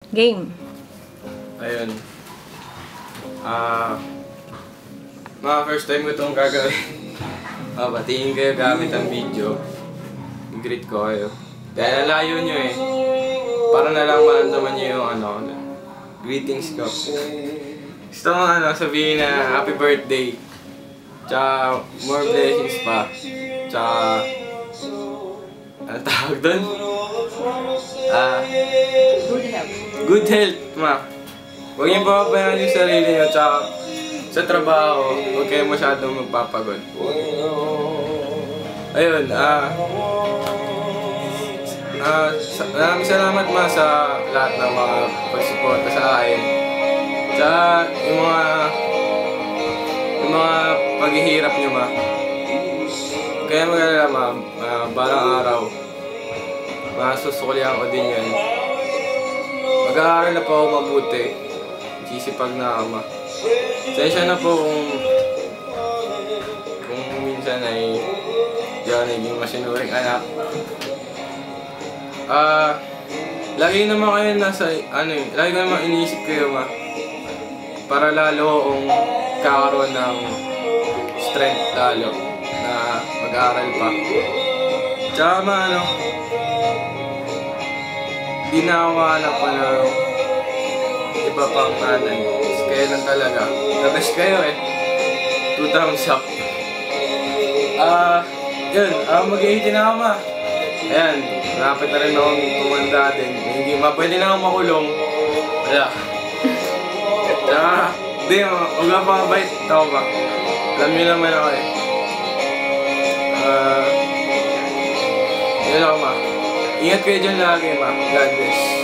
Game. Ayun. Mga first time ko itong gagawin. Batiin kayo gamit ang video. I-greet ko kayo. Dahil nalayo nyo eh. Para na lang maramdaman nyo yung greetings ko. Gusto ko sabihin na happy birthday. Tsaka more blessings pa. Tsaka ano tawag doon? Good health. Good health, ma. Huwag niyo papabayaan yung sarili niyo. Tsaka sa trabaho, huwag kayo masyadong magpapagod. Ayun, maraming salamat ma sa lahat ng mga pagsuporta sa akin. Tsaka yung mga paghihirap niyo ma. Kaya mag-alala ma, balang araw, masusukulihan ko din yan. Mag-aaral na po ako mabuti. Sisipag na ako ma. Sensya na po kung minsan ay di ako naging masinuring anak. Lagi naman kayo lagi ko naman iniisip kayo ma. Para lalo akong kakaroon ng strength lalo na mag-aaral pa. Tsaka di na ako mahanap pa ng iba pang nanay. Kaya lang talaga. The best kayo eh. 2 thumbs up. Yun, mag-18 na ako ma. Ayan, malapit na rin akong tumanda din. Hindi pwede na akong makulong. Wala. Tsaka, huwag lang pa mabait. Ako ba? Alam nyo naman ako eh. Yun ako ma. Ingat kayo dyan lagi ma. God bless.